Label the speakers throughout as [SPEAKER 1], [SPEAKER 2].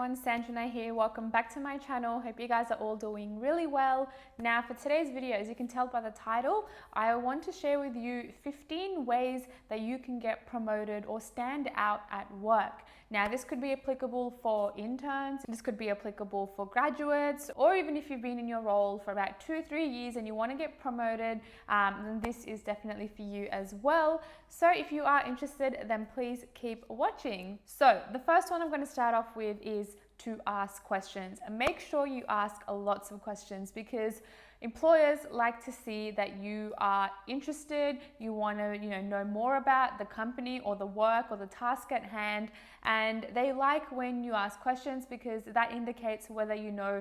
[SPEAKER 1] everyone, Sanjana here. Welcome back to my channel. Hope you guys are all doing really well. Now for today's video, as you can tell by the title, I want to share with you 15 ways that you can get promoted or stand out at work. Now this could be applicable for interns, this could be applicable for graduates, or even if you've been in your role for about 2-3 years and you want to get promoted, then this is definitely for you as well. So if you are interested, then please keep watching. So the first one I'm going to start off with is to ask questions, and make sure you ask lots of questions because employers like to see that you are interested, you want to know more about the company or the work or the task at hand, and they like when you ask questions because that indicates whether you know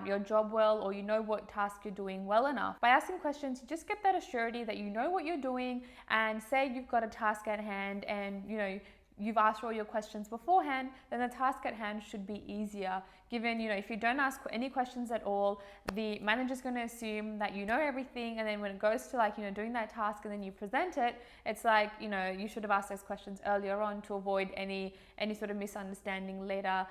[SPEAKER 1] your job well or you know what task you're doing well enough. By asking questions, you just get that assurity that you know what you're doing, and say you've got a task at hand and you've asked all your questions beforehand, then the task at hand should be easier. Given, if you don't ask any questions at all, the manager's going to assume that you know everything, and then when it goes to doing that task and then you present it, it's like, you should have asked those questions earlier on to avoid any sort of misunderstanding later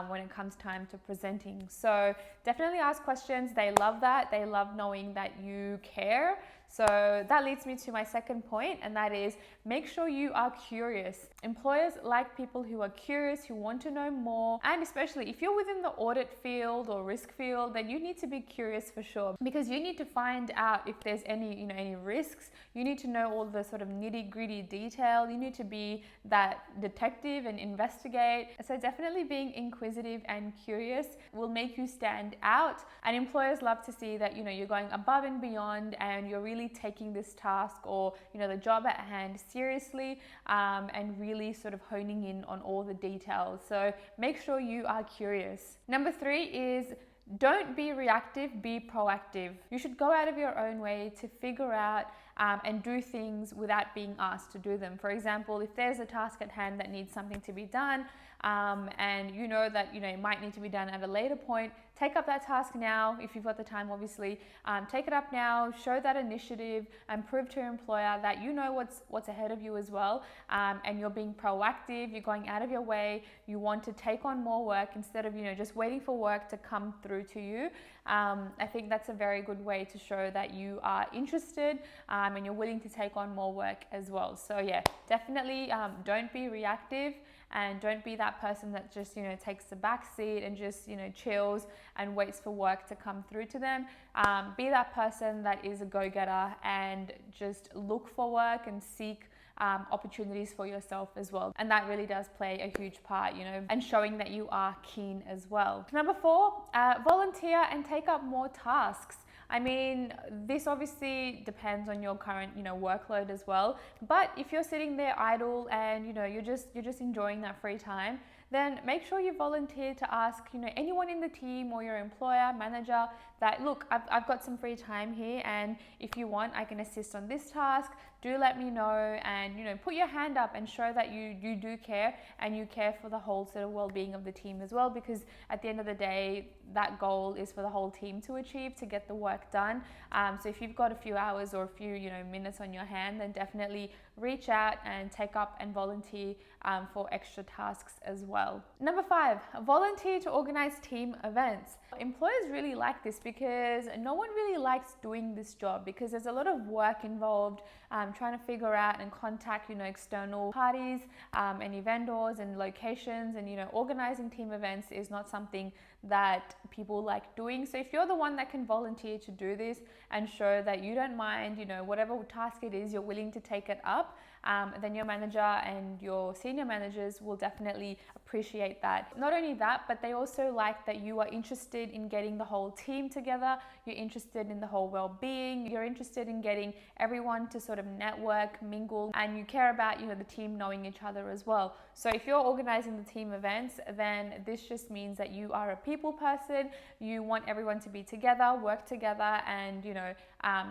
[SPEAKER 1] when it comes time to presenting. So definitely ask questions. They love that. They love knowing that you care. So that leads me to my second point, and that is make sure you are curious. Employers like people who are curious, who want to know more, and especially if you're within the audit field or risk field, then you need to be curious for sure, because you need to find out if there's any risks. You need to know all the sort of nitty-gritty detail. You need to be that detective and investigate. So definitely being inquisitive and curious will make you stand out, and employers love to see that you're going above and beyond and you're really taking this task or the job at hand seriously, and really sort of honing in on all the details. So make sure you are curious. Number 3 is don't be reactive, be proactive. You should go out of your own way to figure out and do things without being asked to do them. For example, if there's a task at hand that needs something to be done, and you know that it might need to be done at a later point, take up that task now if you've got the time, obviously. Take it up now, show that initiative, and prove to your employer that you know what's ahead of you as well, and you're being proactive, you're going out of your way, you want to take on more work instead of just waiting for work to come through to you. I think that's a very good way to show that you are interested, and you're willing to take on more work as well. So yeah, definitely don't be reactive, and don't be that person that just takes the back seat and just chills and waits for work to come through to them. Be that person that is a go-getter and just look for work and seek opportunities for yourself as well, and that really does play a huge part, and showing that you are keen as well. Number 4, volunteer and take up more tasks. I mean, this obviously depends on your current, workload as well. But if you're sitting there idle and you're just enjoying that free time, then make sure you volunteer to ask, anyone in the team or your employer, manager, that look, I've got some free time here, and if you want, I can assist on this task. Do let me know, and put your hand up and show that you do care, and you care for the whole sort of well-being of the team as well, because at the end of the day, that goal is for the whole team to achieve, to get the work done. So if you've got a few hours or a few minutes on your hand, then definitely reach out and take up and volunteer for extra tasks as well. Number 5, volunteer to organize team events. Employers really like this because no one really likes doing this job, because there's a lot of work involved, trying to figure out and contact external parties, any vendors and locations, and organizing team events is not something that people like doing. So if you're the one that can volunteer to do this and show that you don't mind, whatever task it is, you're willing to take it up, then your manager and your senior managers will definitely appreciate that. Not only that, but they also like that you are interested in getting the whole team together, you're interested in the whole well-being, you're interested in getting everyone to sort of network, mingle, and you care about the team knowing each other as well. So if you're organizing the team events, then this just means that you are a people person, you want everyone to be together, work together, and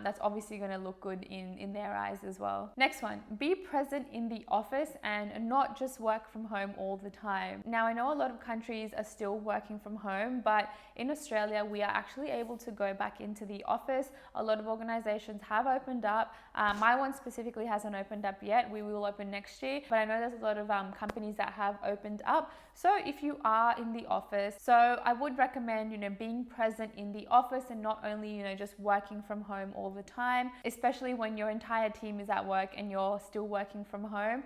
[SPEAKER 1] that's obviously going to look good in their eyes as well. Next one, be present in the office and not just work from home all the time. time. Now, I know a lot of countries are still working from home, but in Australia, we are actually able to go back into the office. A lot of organizations have opened up. My one specifically hasn't opened up yet. We will open next year, but I know there's a lot of companies that have opened up. So if you are in the office, so I would recommend, being present in the office and not only, just working from home all the time, especially when your entire team is at work and you're still working from home.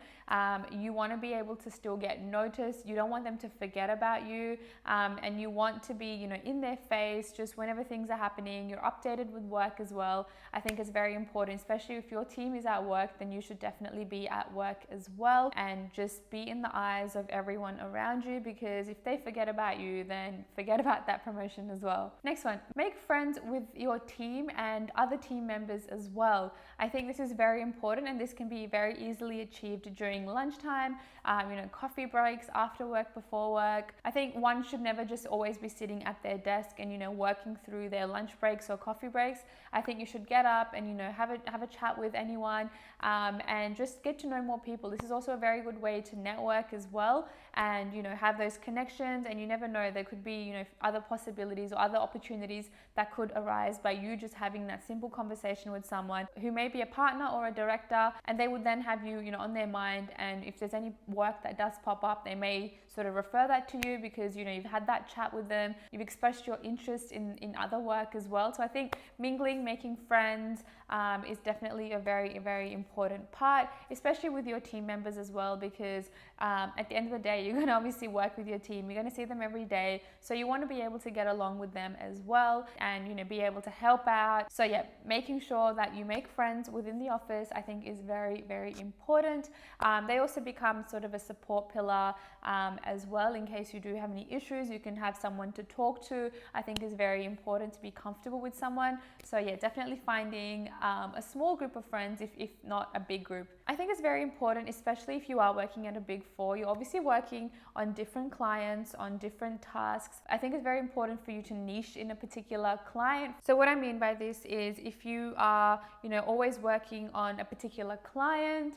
[SPEAKER 1] You want to be able to still get noticed. You don't want them to forget about you, and you want to be, in their face just whenever things are happening. You're updated with work as well. I think it's very important, especially if your team is at work, then you should definitely be at work as well, and just be in the eyes of everyone around you, because if they forget about you, then forget about that promotion as well. Next one, make friends with your team and other team members as well. I think this is very important, and this can be very easily achieved during lunchtime, coffee breaks, after work, before work. I think one should never just always be sitting at their desk and working through their lunch breaks or coffee breaks. I think you should get up and have a chat with anyone, and just get to know more people. This is also a very good way to network as well, and have those connections. And you never know, there could be other possibilities or other opportunities that could arise by you just having that simple conversation with someone who may be a partner or a director, and they would then have you on their mind. And if there's any work that does pop up, they may sort of refer that to you because you've had that chat with them, you've expressed your interest in other work as well. So I think mingling, making friends is definitely a very, very important part, especially with your team members as well, because at the end of the day, you're going to obviously work with your team. You're going to see them every day, so you want to be able to get along with them as well, and be able to help out. So yeah, making sure that you make friends within the office, I think, is very, very important. They also become sort of a support pillar as well. In case you do have any issues, you can have someone to talk to. I think is very important to be comfortable with someone. So yeah, definitely finding a small group of friends, if not a big group. I think it's very important, especially if you are working at a Big Four. You're obviously working on different clients, on different tasks. I think it's very important for you to niche in a particular client. So what I mean by this is, if you are, always working on a particular client,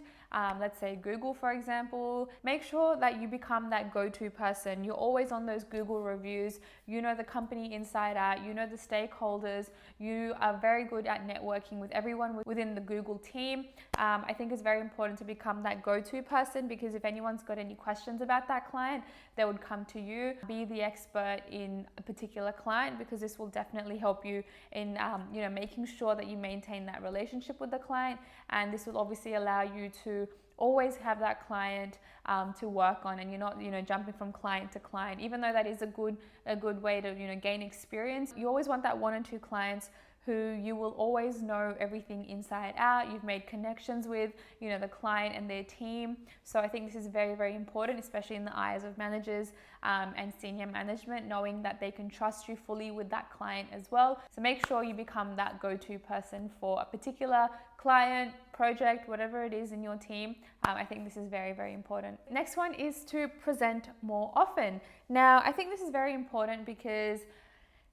[SPEAKER 1] let's say Google, for example, make sure that you become that go-to person. You're always on those Google reviews. You know the company inside out. You know the stakeholders. You are very good at networking with everyone within the Google team. I think it's very important to become that go-to person, because if anyone's got any questions about that client, they would come to you. Be the expert in a particular client, because this will definitely help you in making sure that you maintain that relationship with the client, and this will obviously allow you to always have that client to work on, and you're not jumping from client to client. Even though that is a good way to gain experience, you always want that one or two clients who you will always know everything inside out. You've made connections with the client and their team. So I think this is very, very important, especially in the eyes of managers and senior management, knowing that they can trust you fully with that client as well. So make sure you become that go-to person for a particular client, project, whatever it is in your team. I think this is very, very important. Next one is to present more often. Now, I think this is very important because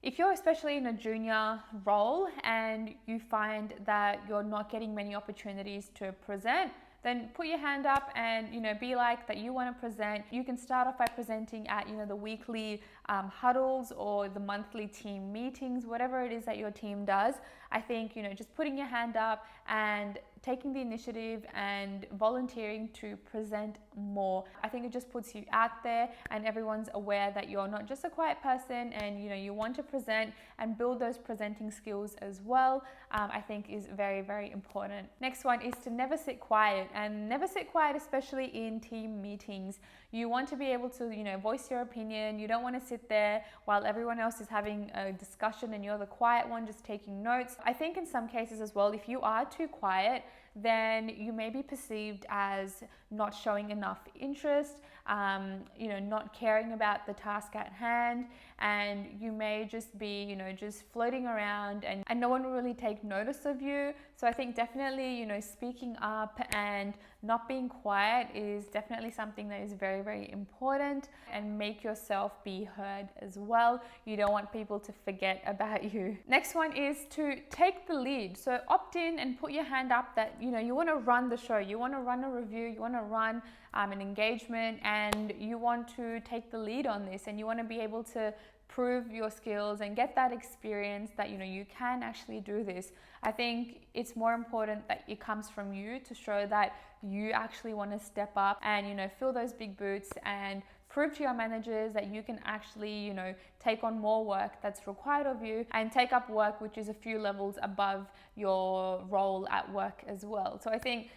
[SPEAKER 1] if you're especially in a junior role and you find that you're not getting many opportunities to present, then put your hand up and be like that you want to present. You can start off by presenting at the weekly huddles or the monthly team meetings, whatever it is that your team does. I think just putting your hand up and taking the initiative and volunteering to present more. I think it just puts you out there and everyone's aware that you're not just a quiet person, and you want to present and build those presenting skills as well. I think is very, very important. Next one is to never sit quiet, and never sit quiet, especially in team meetings. You want to be able to voice your opinion. You don't want to sit there while everyone else is having a discussion and you're the quiet one just taking notes. I think in some cases as well, if you are too quiet, then you may be perceived as not showing enough interest, not caring about the task at hand, and you may just be, just floating around, and no one will really take notice of you. So I think definitely, speaking up and not being quiet is definitely something that is very, very important, and make yourself be heard as well. You don't want people to forget about you. Next one is to take the lead. So opt in and put your hand up that, you want to run the show. You want to run a review. You want to run and engagement, and you want to take the lead on this, and you want to be able to prove your skills and get that experience that you can actually do this. I think it's more important that it comes from you to show that you actually want to step up and fill those big boots and prove to your managers that you can actually take on more work that's required of you and take up work which is a few levels above your role at work as well. So I think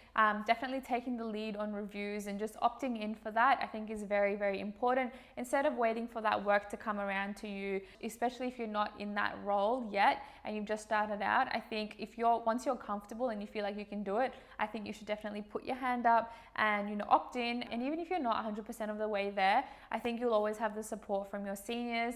[SPEAKER 1] definitely taking the lead on reviews and just opting in for that, I think is very, very important, instead of waiting for that work to come around to you, especially if you're not in that role yet and you've just started out. I think once you're comfortable and you feel like you can do it, I think you should definitely put your hand up and opt in. And even if you're not 100% of the way there, I think you'll always have the support from your seniors,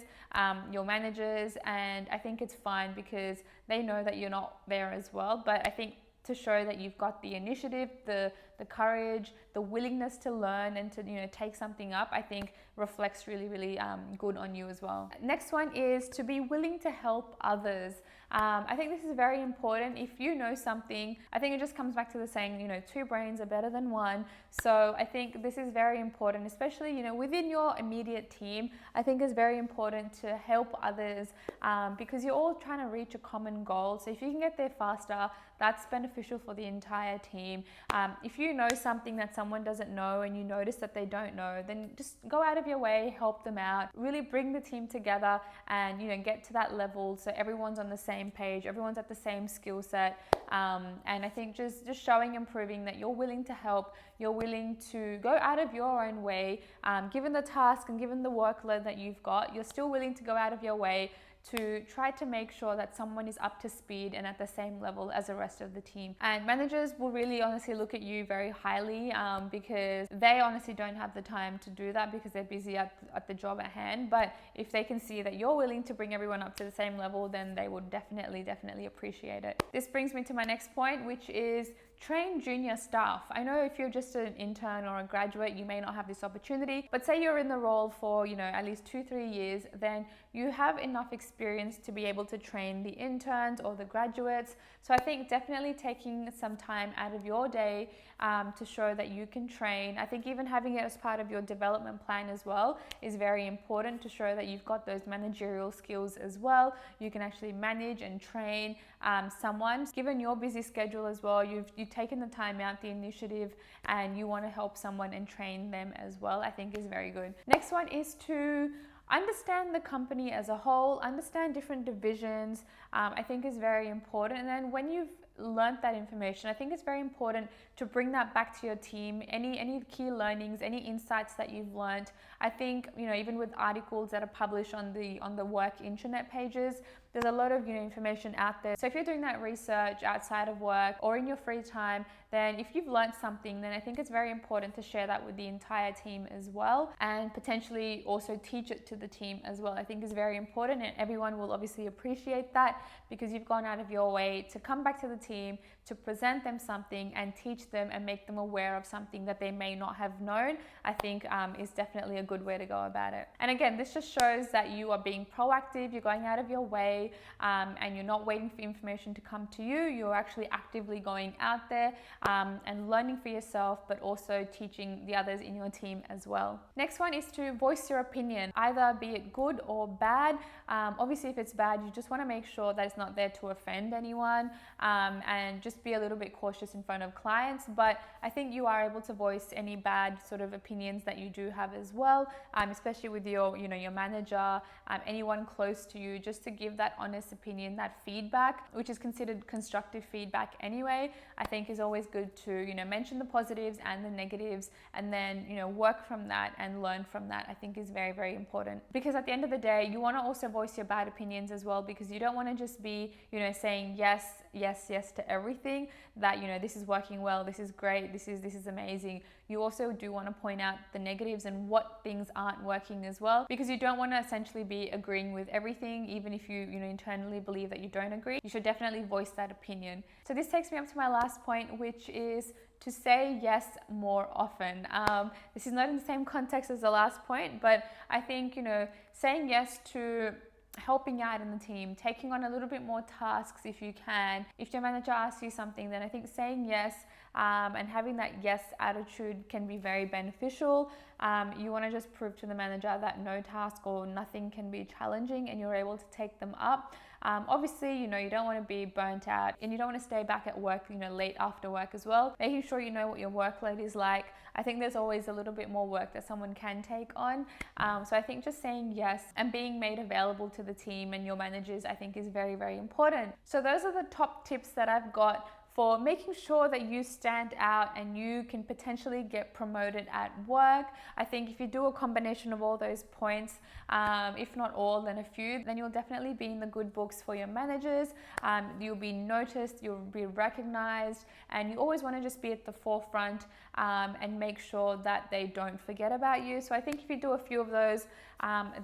[SPEAKER 1] your managers, and I think it's fine because they know that you're not there as well. But I think to show that you've got the initiative, the courage, the willingness to learn and to take something up, I think reflects really, really good on you as well. Next one is to be willing to help others. I think this is very important. If you know something, I think it just comes back to the saying, two brains are better than one. So I think this is very important, especially, within your immediate team. I think it's very important to help others because you're all trying to reach a common goal. So if you can get there faster, that's beneficial for the entire team. If you know something that someone doesn't know and you notice that they don't know, then just go out of your way, help them out, really bring the team together and get to that level so everyone's on the same page, everyone's at the same skill set. And I think just showing and proving that you're willing to help, you're willing to go out of your own way, given the task and given the workload that you've got, you're still willing to go out of your way to try to make sure that someone is up to speed and at the same level as the rest of the team. And managers will really honestly look at you very highly because they honestly don't have the time to do that because they're busy at the job at hand. But if they can see that you're willing to bring everyone up to the same level, then they would definitely appreciate it. This brings me to my next point, which is train junior staff. I know if you're just an intern or a graduate, you may not have this opportunity, but say you're in the role for, at least 2-3 years, then you have enough experience to be able to train the interns or the graduates. So I think definitely taking some time out of your day to show that you can train. I think even having it as part of your development plan as well is very important to show that you've got those managerial skills as well. You can actually manage and train someone. Given your busy schedule as well, you've taken the time out, the initiative, and you want to help someone and train them as well, I think is very good. Next one is to understand the company as a whole, understand different divisions, I think is very important. And then when you've learned that information, I think it's very important to bring that back to your team. Any key learnings, any insights that you've learned. I think even with articles that are published on the work intranet pages, there's a lot of information out there. So if you're doing that research outside of work or in your free time, then if you've learned something, then I think it's very important to share that with the entire team as well, and potentially also teach it to the team as well. I think is very important, and everyone will obviously appreciate that because you've gone out of your way to come back to the team, to present them something and teach them and make them aware of something that they may not have known. I think is definitely a good way to go about it. And again, this just shows that you are being proactive, you're going out of your way, and you're not waiting for information to come to you. You're actually actively going out there and learning for yourself, but also teaching the others in your team as well. Next one is to voice your opinion, either be it good or bad. Obviously, if it's bad, you just want to make sure that it's not there to offend anyone, and just be a little bit cautious in front of clients. But I think you are able to voice any bad sort of opinions that you do have as well, especially with your manager, anyone close to you, just to give that honest opinion, that feedback, which is considered constructive feedback anyway. I think is always good to mention the positives and the negatives, and then work from that and learn from that. I think is very, very important, because at the end of the day, you want to also voice your bad opinions as well, because you don't want to just be saying yes to everything, that this is working well, this is great, this is amazing. You also do want to point out the negatives and what things aren't working as well, because you don't want to essentially be agreeing with everything. Even if you internally believe that you don't agree, you should definitely voice that opinion. So this takes me up to my last point, which is to say yes more often. This is not in the same context as the last point, but I think saying yes to helping out in the team, taking on a little bit more tasks if you can. If your manager asks you something, then I think saying yes and having that yes attitude can be very beneficial. You want to just prove to the manager that no task or nothing can be challenging and you're able to take them up. Obviously, you don't want to be burnt out and you don't want to stay back at work, late after work as well. Making sure you know what your workload is like. I think there's always a little bit more work that someone can take on. So I think just saying yes and being made available to the team and your managers, I think is very, very important. So those are the top tips that I've got for making sure that you stand out and you can potentially get promoted at work. I think if you do a combination of all those points, if not all, then a few, then you'll definitely be in the good books for your managers. You'll be noticed, you'll be recognized, and you always want to just be at the forefront and make sure that they don't forget about you. So I think if you do a few of those,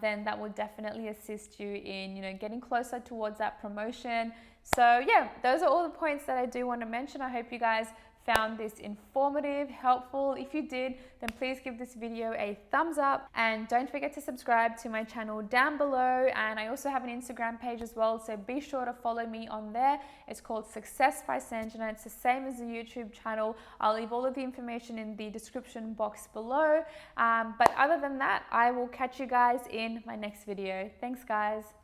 [SPEAKER 1] then that will definitely assist you in, getting closer towards that promotion. So yeah, those are all the points that I do want to mention. I hope you guys found this informative, helpful. If you did, then please give this video a thumbs up and don't forget to subscribe to my channel down below. And I also have an Instagram page as well, so be sure to follow me on there. It's called Success by Sanjana. It's the same as the YouTube channel. I'll leave all of the information in the description box below. But other than that, I will catch you guys in my next video. Thanks, guys.